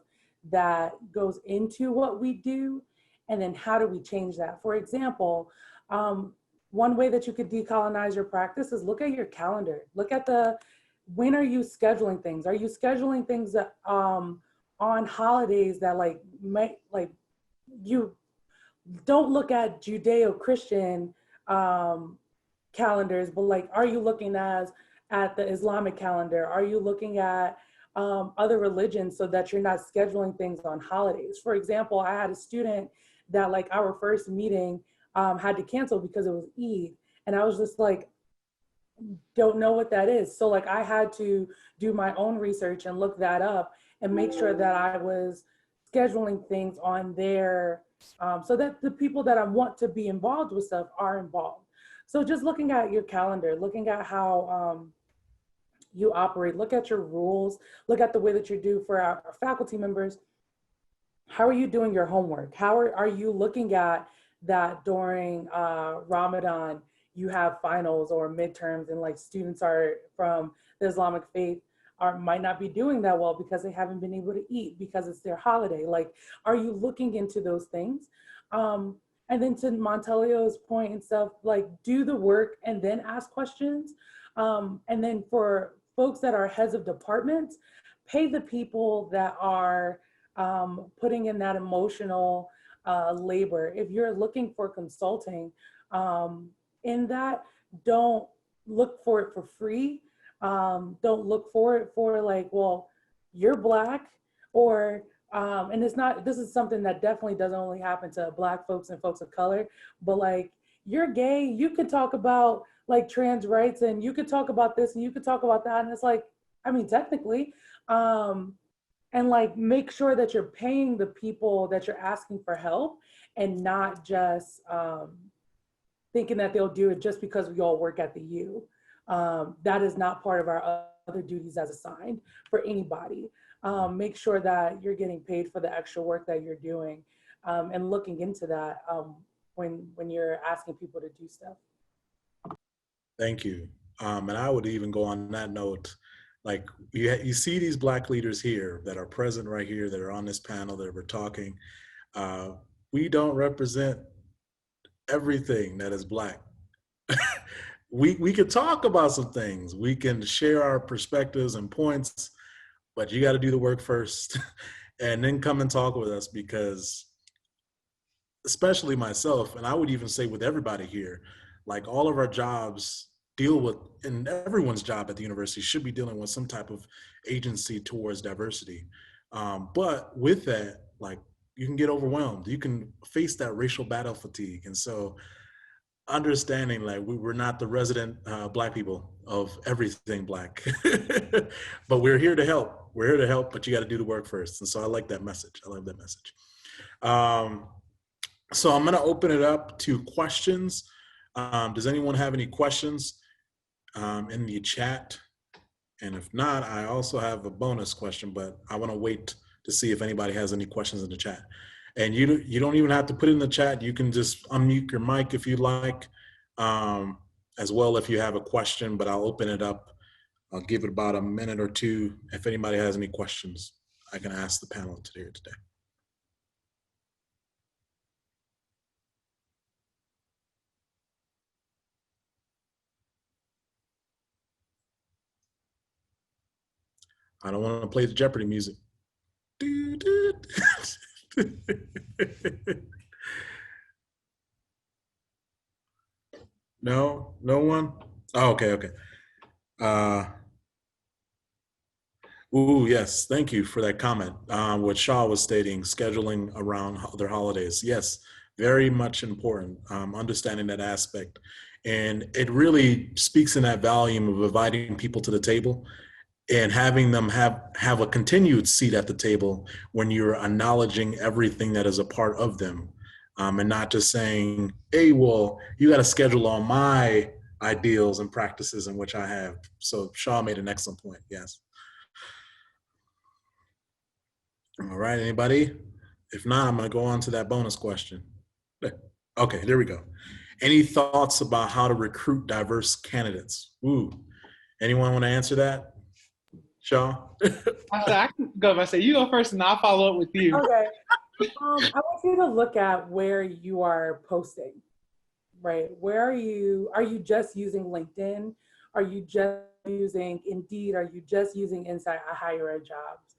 that goes into what we do? And then how do we change that? For example, one way that you could decolonize your practice is look at your calendar. Look at when are you scheduling things? Are you scheduling things that, on holidays that you don't look at Judeo-Christian calendars, but like, are you looking at the Islamic calendar? Are you looking at other religions so that you're not scheduling things on holidays? For example, I had a student that like our first meeting had to cancel because it was Eid. And I was just like, don't know what that is. So like I had to do my own research and look that up and make sure that I was scheduling things on there, so that the people that I want to be involved with stuff are involved. So just looking at your calendar, looking at how you operate, look at your rules, look at the way that you do for our faculty members. How are you doing your homework? How are you looking at that during Ramadan? You have finals or midterms, and like students are from the Islamic faith might not be doing that well because they haven't been able to eat because it's their holiday. Like, are you looking into those things? And then to Montellio's point and stuff, like do the work and then ask questions. And then for folks that are heads of departments, pay the people that are putting in that emotional labor. If you're looking for consulting in that, don't look for it for free. Don't look for it for like, well, you're Black, or, and it's not, this is something that definitely doesn't only happen to Black folks and folks of color, but like, you're gay, you could talk about like trans rights, and you could talk about this and you could talk about that. And it's like, I mean, technically, and like make sure that you're paying the people that you're asking for help, and not just thinking that they'll do it just because we all work at the U. That is not part of our other duties as assigned for anybody. Make sure that you're getting paid for the extra work that you're doing, and looking into that when you're asking people to do stuff. Thank you. And I would even go on that note, like you see these Black leaders here that are present right here, that are on this panel, that we're talking. We don't represent everything that is Black. We could talk about some things. We can share our perspectives and points, but you got to do the work first and then come and talk with us, because especially myself, and I would even say with everybody here, like all of our jobs deal with, and everyone's job at the university should be dealing with some type of agency towards diversity. But with that, like you can get overwhelmed. You can face that racial battle fatigue. And so understanding like we're not the resident Black people of everything Black, but we're here to help. We're here to help, but you got to do the work first. And so I like that message. I love that message. So I'm going to open it up to questions. Does anyone have any questions in the chat? And if not, I also have a bonus question, but I want to wait to see if anybody has any questions in the chat. And you don't even have to put it in the chat. You can just unmute your mic if you like, as well if you have a question, but I'll open it up. I'll give it about a minute or two. If anybody has any questions, I can ask the panel today. I don't want to play the Jeopardy music. No one? Oh, okay. Ooh, yes, thank you for that comment. What Shaw was stating, scheduling around other holidays. Yes, very much important, understanding that aspect. And it really speaks in that volume of inviting people to the table and having them have a continued seat at the table when you're acknowledging everything that is a part of them, and not just saying, hey, well, you got to schedule all my ideals and practices in which I have. So Shaw made an excellent point, yes. All right, anybody? If not, I'm gonna go on to that bonus question. Okay, there we go. Any thoughts about how to recruit diverse candidates? Ooh, anyone want to answer that? Shaw? I can go. If I say you go first, and I'll follow up with you. Okay. I want you to look at where you are posting, right? Where are you just using LinkedIn? Are you just using Indeed? Are you just using Insight Higher Ed Jobs?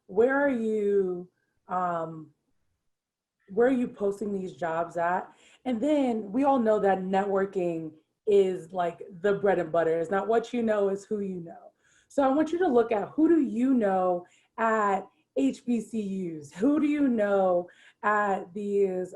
Where are you posting these jobs at? And then we all know that networking is like the bread and butter. It's not what you know, it's who you know. So I want you to look at who do you know at HBCUs? Who do you know at these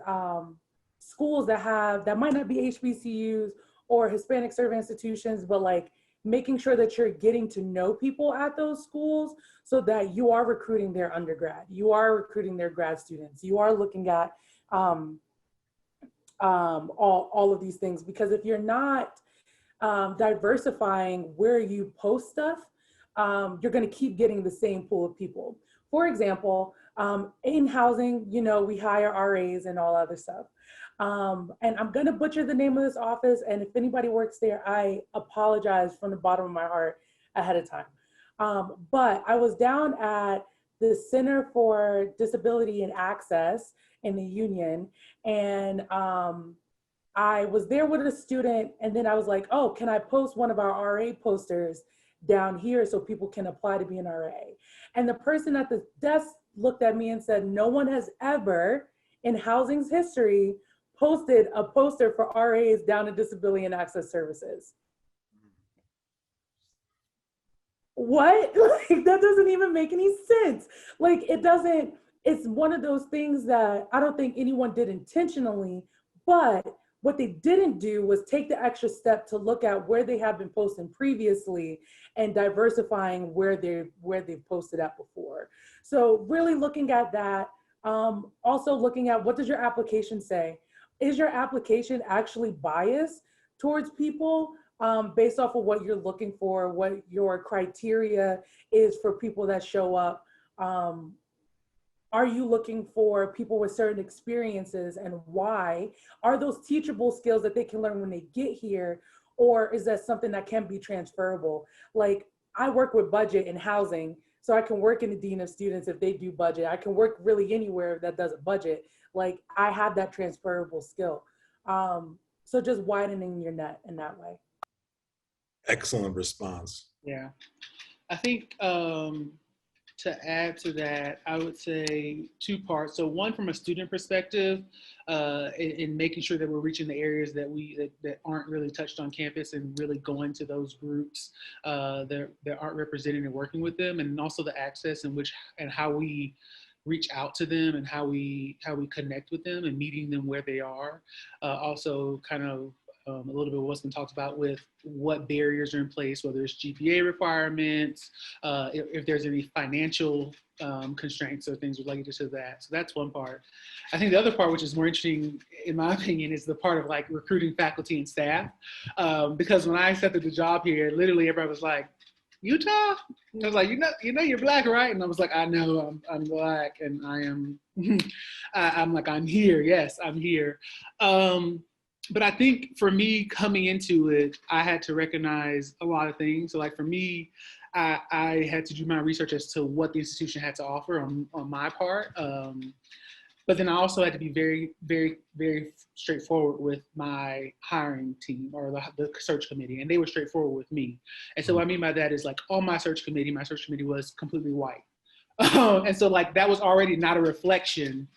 schools that might not be HBCUs, or Hispanic serving institutions, but like making sure that you're getting to know people at those schools so that you are recruiting their undergrad, you are recruiting their grad students, you are looking at all of these things. Because if you're not diversifying where you post stuff, you're going to keep getting the same pool of people. For example, in housing, you know, we hire RAs and all other stuff. And I'm going to butcher the name of this office. And if anybody works there, I apologize from the bottom of my heart ahead of time. But I was down at the Center for Disability and Access in the Union, and I was there with a student, and then I was like, oh, can I post one of our RA posters down here so people can apply to be an RA? And the person at the desk looked at me and said, no one has ever in housing's history posted a poster for RAs down in Disability and Access Services. What? Like, that doesn't even make any sense. Like, it doesn't, it's one of those things that I don't think anyone did intentionally, but what they didn't do was take the extra step to look at where they have been posting previously and diversifying where they've posted at before. So really looking at that, also looking at what does your application say? Is your application actually biased towards people based off of what you're looking for, what your criteria is for people that show up? Are you looking for people with certain experiences, and why? Are those teachable skills that they can learn when they get here? Or is that something that can be transferable? Like, I work with budget and housing, so I can work in the Dean of Students if they do budget. I can work really anywhere that does a budget. Like, I have that transferable skill. So just widening your net in that way. Excellent response. Yeah, I think to add to that, I would say two parts. So one, from a student perspective, in making sure that we're reaching the areas that aren't really touched on campus, and really going to those groups that aren't represented and working with them, and also the access in which and how we reach out to them and how we connect with them and meeting them where they are. Also kind of a little bit of what's been talked about with what barriers are in place, whether it's GPA requirements, if there's any financial constraints or things related to that. So that's one part. I think the other part, which is more interesting in my opinion, is the part of like recruiting faculty and staff. Because when I accepted the job here, literally everybody was like, Utah? I was like, you know you're Black, right? And I was like, I know I'm Black, and I am, I'm here. Yes, I'm here. But I think for me coming into it, I had to recognize a lot of things. So like for me, I had to do my research as to what the institution had to offer on my part. But then I also had to be very, very, very straightforward with my hiring team or the search committee, and they were straightforward with me. And so what I mean by that is like on my search committee was completely white. And so like that was already not a reflection.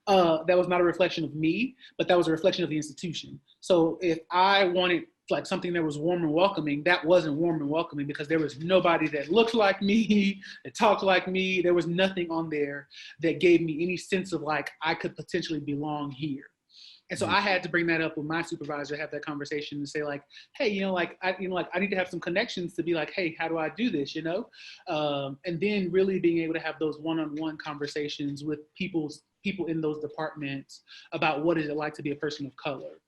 That was not a reflection of me, but that was a reflection of the institution. So if I wanted like something that was warm and welcoming, that wasn't warm and welcoming because there was nobody that looked like me, that talked like me. There was nothing on there that gave me any sense of like I could potentially belong here. And so I had to bring that up with my supervisor, have that conversation and say like, hey, I need to have some connections to be like, hey, how do I do this, And then really being able to have those one-on-one conversations with people in those departments about what is it like to be a person of color.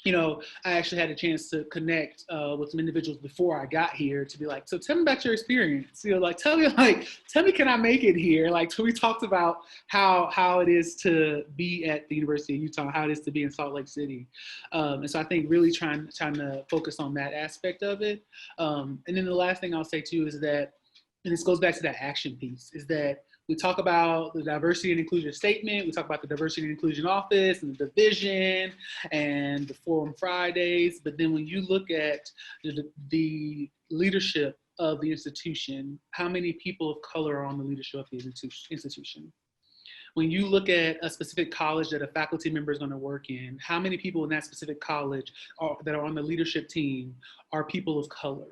I actually had a chance to connect with some individuals before I got here to be like, so tell me about your experience. Tell me, can I make it here? Like, so we talked about how it is to be at the University of Utah, how it is to be in Salt Lake City. And so I think really trying to focus on that aspect of it. And then the last thing I'll say too is that, and this goes back to that action piece, is that we talk about the diversity and inclusion statement. We talk about the diversity and inclusion office and the division and the Forum Fridays. But then when you look at the leadership of the institution, how many people of color are on the leadership of the institution? When you look at a specific college that a faculty member is going to work in, how many people in that specific college that are on the leadership team are people of color?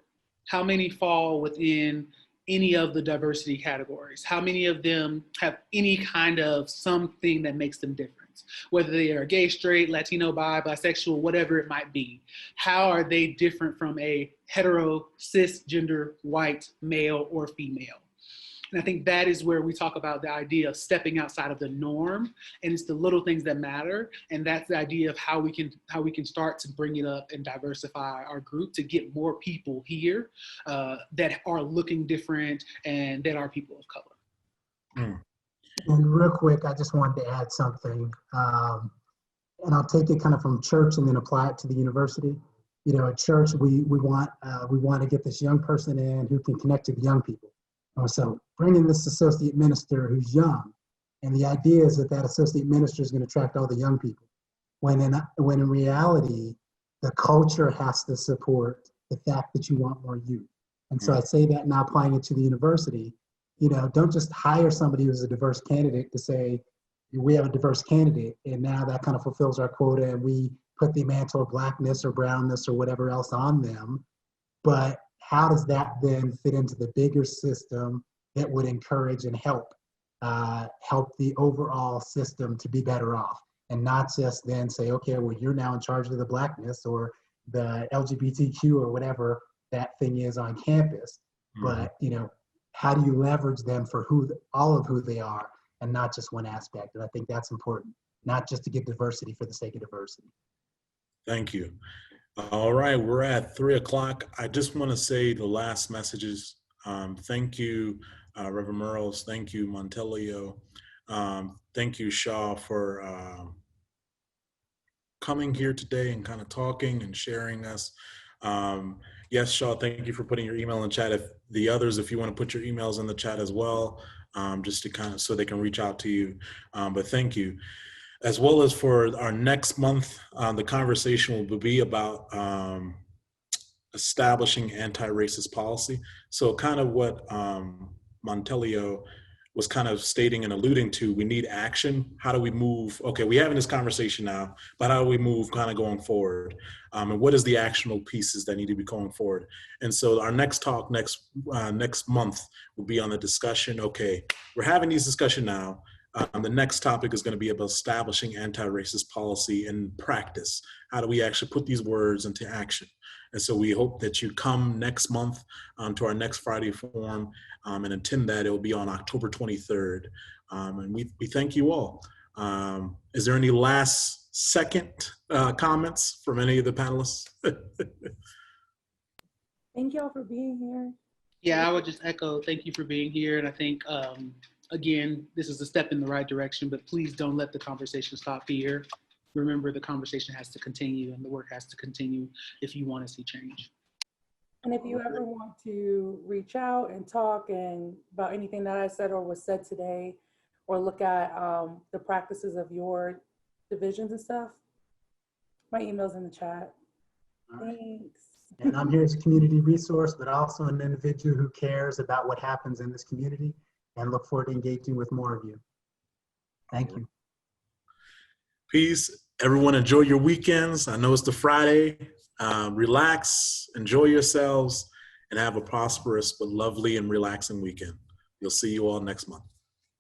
How many fall within any of the diversity categories? How many of them have any kind of something that makes them different? students, whether they are gay, straight, Latino, bi, bisexual, whatever it might be. How are they different from a hetero, cisgender, white, male, or female? And I think that is where we talk about the idea of stepping outside of the norm, and it's the little things that matter. And that's the idea of how we can start to bring it up and diversify our group to get more people here that are looking different and that are people of color. And real quick, I just wanted to add something, and I'll take it kind of from church and then apply it to the university. You know, at church, we want to get this young person in who can connect to the young people. So bringing this associate minister who's young, and the idea is that that associate minister is going to attract all the young people. When in reality, the culture has to support the fact that you want more youth. And so I say that now applying it to the university. You know, don't just hire somebody who's a diverse candidate to say, we have a diverse candidate, and now that kind of fulfills our quota, and we put the mantle of blackness or brownness or whatever else on them. But how does that then fit into the bigger system that would encourage and help the overall system to be better off, and not just then say, okay, well, you're now in charge of the blackness or the LGBTQ or whatever that thing is on campus. But, you know, how do you leverage them for all of who they are, and not just one aspect? And I think that's important, not just to get diversity for the sake of diversity. Thank you. All right, we're at 3 o'clock. I just want to say the last messages. Thank you, Reverend.merrills. Thank you, Montelleo. Thank you, Shaw, for coming here today and kind of talking and sharing us. Yes, Shaw, thank you for putting your email in the chat. If the others, if you want to put your emails in the chat as well, just to kind of, so they can reach out to you. But thank you. As well as for our next month, the conversation will be about establishing anti-racist policy. So kind of what Montelleo was kind of stating and alluding to, we need action. How do we move? Okay, we're having this conversation now, but how do we move kind of going forward? And what is the actionable pieces that need to be going forward? And so our next talk next month will be on the discussion. Okay, we're having these discussion now. The next topic is going to be about establishing anti-racist policy in practice. How do we actually put these words into action? And so we hope that you come next month to our next Friday forum and attend that. It will be on October 23rd. And we thank you all. Is there any last second comments from any of the panelists? Thank y'all for being here. Yeah, I would just echo, thank you for being here. And I think, again, this is a step in the right direction, but please don't let the conversation stop here. Remember, the conversation has to continue and the work has to continue if you want to see change. And if you ever want to reach out and talk about anything that I said or was said today, or look at the practices of your divisions and stuff, my email's in the chat. Thanks. And I'm here as a community resource, but also an individual who cares about what happens in this community, and look forward to engaging with more of you. Thank you. Peace. Everyone enjoy your weekends. I know it's the Friday. Relax, enjoy yourselves, and have a prosperous but lovely and relaxing weekend. We'll see you all next month.